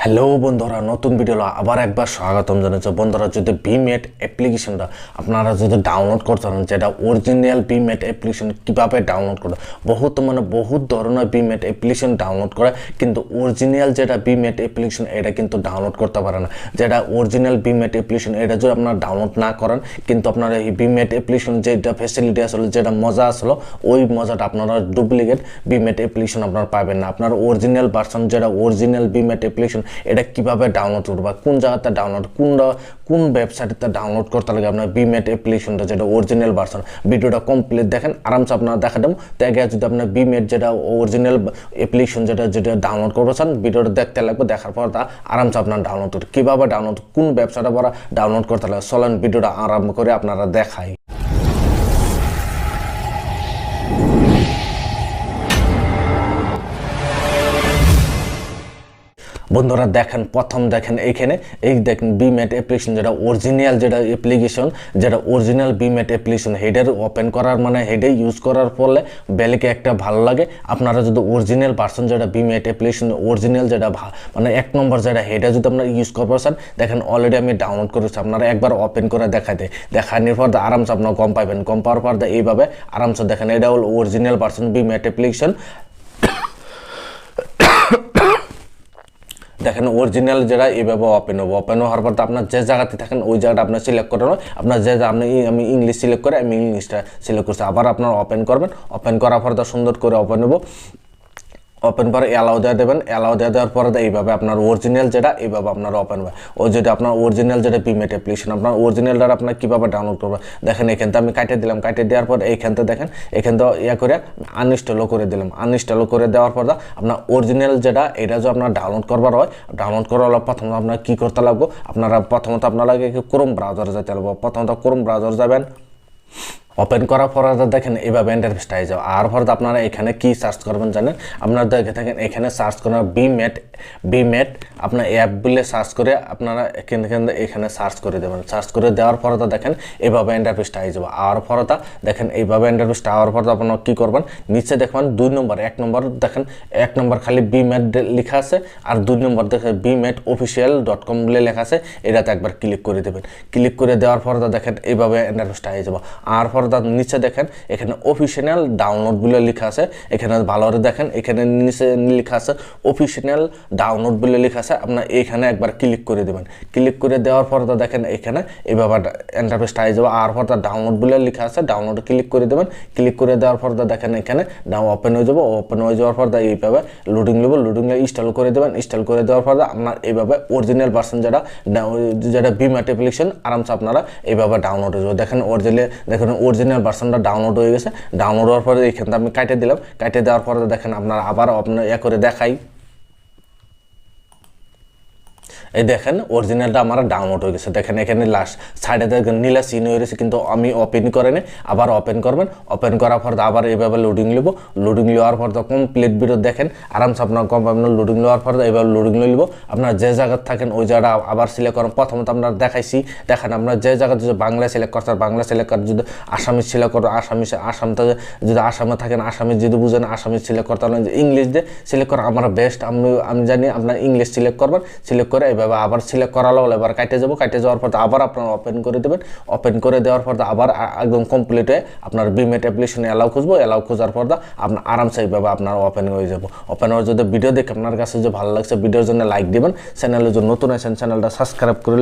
Hello বন্ধুরা, নতুন video আবার একবার স্বাগতম জানাচ্ছি। বন্ধুরা, যদি ভিমেট অ্যাপ্লিকেশনটা আপনারা যদি ডাউনলোড করতে পারেন, যেটা অরিজিনাল ভিমেট অ্যাপ্লিকেশন কীভাবে ডাউনলোড করে, বহুত ধরনের ভিমেট অ্যাপ্লিকেশন ডাউনলোড করে, কিন্তু অরিজিনাল যেটা ভিমেট অ্যাপ্লিকেশন এটা কিন্তু ডাউনলোড করতে পারে না। যেটা অরিজিনাল ভিমেট অ্যাপ্লিকেশন এটা যদি আপনারা ডাউনলোড না করেন, কিন্তু আপনারা এই ভিমেট অ্যাপ্লিকেশন যেটা ফ্যাসিলিটি আসলে যেটা মজা আসলো, ওই মজাটা আপনারা ডুপ্লিকেট ভিমেট অ্যাপ্লিকেশন আপনারা পাবেন না। আপনার অরিজিনাল ভার্সন যেটা অরিজিনাল ভিমেট অ্যাপ্লিকেশন এটা কিভাবে ডাউনলোড করবা, কোন জায়গাতে ডাউনলোড, কোন ওয়েবসাইটে ডাউনলোড করতে লাগে আপনার ভিমেট অ্যাপ্লিকেশনটা যেটা অরিজিনাল ভার্সন। ভিডিওটা কমপ্লিট দেখেন, আরামসে আপনারা দেখা দেবো। তো আগে যদি আপনার ভিমেট যেটা অরিজিনাল অ্যাপ্লিকেশন যেটা ডাউনলোড করবেন, ভিডিওটা দেখতে লাগবে, দেখার পর তা আরামসে আপনার ডাউনলোড করতে কীভাবে ডাউনলোড, কোন ওয়েবসাইটে পড়া ডাউনলোড করতে লাগে, চলেন ভিডিওটা আরম্ভ করে আপনারা দেখাই। বন্ধুরা দেখেন, প্রথম দেখেন এইখানে এই দেখেন ভিমেট অ্যাপ্লিকেশন যেটা অরিজিনাল যেটা অরিজিনাল ভিমেট অ্যাপ্লিকেশন হেডের ওপেন করার মানে হেডে ইউজ করার ফলে বেলেকে একটা ভালো লাগে। আপনারা যদি অরিজিনাল ভার্সন যেটা ভিমেট অ্যাপ্লিকেশন অরিজিনাল যেটা মানে 1 নম্বর যেটা হেডে যদি আপনারা ইউজ করতে দেখেন, অলরেডি আমি ডাউনলোড করেছি। আপনারা একবার ওপেন করে দেখানোর পর আরামসে আপনারা কম পাবেন। কম পাওয়ার পর এইভাবে আরামসে দেখেন, এটা হল অরিজিনাল ভার্সন ভিমেট অ্যাপ্লিকেশন। দেখেন অরিজিনাল যেটা এইভাবে ওপেন হওয়ার পর আপনার যে জায়গাতে থাকেন ওই জায়গাটা আপনার সিলেক্ট করে নেবেন। আপনার আমি ইংলিশ সিলেক্ট করে আমি ইংলিশটা সিলেক্ট করছি। আবার আপনার ওপেন করবেন, ওপেন করার পর সুন্দর করে ওপেন হবো। ওপেন পরে অ্যালাউ দেবেন, অ্যালাউ দেওয়ার পরে এইভাবে আপনার অরিজিনাল যেটা এইভাবে আপনার ওপেন হবে। ওই যেটা আপনার অরিজিনাল যেটা ভিমেট অ্যাপ্লিকেশন আপনার অরিজিনালটা আপনার কীভাবে ডাউনলোড করবেন দেখেন। এখান থেকে আমি কাটে দিলাম, কাটে দেওয়ার পর এইখানতে দেখেন, এখান থেকে করে আনইনস্টলও করে দিলাম। আনইনস্টলও করে দেওয়ার পর আপনার অরিজিনাল যেটা এটা যদি আপনার ডাউনলোড করবার হয়, ডাউনলোড করার হলে প্রথমত আপনার কী করতে লাগবো, আপনারা প্রথমত আপনারা ক্রোম ব্রাউজারে যেতে লাগবো। প্রথমত ক্রোম ব্রাউজার যাবেন, ওপেন করার পর দেখেন এইভাবে ইন্টারফেসটা হয়ে যাবে। আর পর আপনারা এখানে কি সার্চ করবেন জানেন, আপনারা দেখে থাকেন এখানে সার্চ করেন ভিমেট আপনার অ্যাপ বলে সার্চ করে আপনারা এখানে সার্চ করে দেবেন। সার্চ করে দেওয়ার পর দেখেন এইভাবে ইন্টারফেসটা হয়ে যাবে। আর পর দেখেন এইভাবে ইন্টারফেসটা হওয়ার পর আপনারা কী করবেন, নিচে দেখবেন 2 নম্বর 1 নম্বর দেখেন, 1 নম্বর খালি ভিমেট লেখা আছে, আর 2 নম্বর দেখেন vimeteofficial.com বলে লেখা আছে। এটাতে একবার ক্লিক করে দেবেন। ক্লিক করে দেওয়ার পর দেখেন এইভাবে ইন্টারফেসটা হয়ে যাবে। আর পর নিচে দেখেন এখানে অফিসিয়াল ডাউনলোড বলে লেখা আছে। এখানে ভালো করে দেখেন, এখানে নিচে লেখা আছে অফিসিয়াল ডাউনলোড বলে লেখা আছে। আপনার এখানে একবার ক্লিক করে দেবেন। ক্লিক করে দেওয়ার পর দেখেন এখানে এইভাবে ইন্টারফেসটা হয়ে যাবে। আর পর ডাউনলোড বলে লেখা আছে, ডাউনলোডে ক্লিক করে দেবেন। ক্লিক করে দেওয়ার পর দেখেন এখানে ওপেন হয়ে যাবো। ওপেন হয়ে যাওয়ার পর এইভাবে লোডিং নেবো, লোডিং ইনস্টল করে দেবেন। ইনস্টল করে দেওয়ার পর আপনার এইভাবে অরিজিনাল ভার্সন যেটা ভিমেট অ্যাপ্লিকেশন আরামসে আপনারা এইভাবে ডাউনলোড হয়ে যাবে। দেখেন অরিজিনাল ভার্সনটা ডাউনলোড হয়ে গেছে। ডাউনলোড হওয়ার পরে এখানে আমি কাটে দিলাম। কাটে দেওয়ার পরে দেখেন আপনার আবার আপনার করে দেখাই। এই দেখেন অরিজিনালটা আমার ডাউনলোড হয়ে গেছে। দেখেন এখানে লাস্ট সাইডে দেখেন নীলা সিন হয়ে গেছে, কিন্তু আমি ওপেন করে নিই। আবার ওপেন করবেন, ওপেন করার পর আবার এইভাবে লোডিং নেব। লোডিং নেওয়ার পর তো কমপ্লিট ভিডিও দেখেন আরামসে আপনার কম পাবেন। লোডিং নেওয়ার পর এইভাবে লোডিং নিব। আপনার যে জায়গায় থাকেন ওই জায়গাটা আবার সিলেক্ট করেন। প্রথমত আপনার দেখাইছি, দেখেন আপনার যে জায়গায় যদি বাংলা সিলেক্ট করতে বাংলা সিলেক্ট করে, যদি আসামি সিলেক্ট করো আসামটা, যদি আসামে থাকেন আসামি, যদি বুঝেন আসামি সিলেক্ট করতে হলে ইংলিশ দিয়ে সিলেক্ট করা আমার বেস্ট। আমি জানি আপনার ইংলিশ সিলেক্ট করবেন। সিলেক্ট করে এইভাবে আবার সিলেক্ট করালো এবার কাটে যাবো। কাটে যাওয়ার পর আবার আপনার ওপেন করে দেবেন। ওপেন করে দেওয়ার পর আবার একদম কমপ্লিট হয়ে আপনার ভিমেট অ্যাপ্লিকেশনে অ্যালাউ খুঁজবো। অ্যালাউ খোঁজার পর আপনার আরামসে এইভাবে আপনার ওপেন হয়ে যাবো। ওপেন হয়ে যদি ভিডিও দেখে আপনার কাছে যে ভালো লাগছে, ভিডিওর জন্য লাইক দিবেন। চ্যানেলে যদি নতুন আছেন চ্যানেলটা সাবস্ক্রাইব করে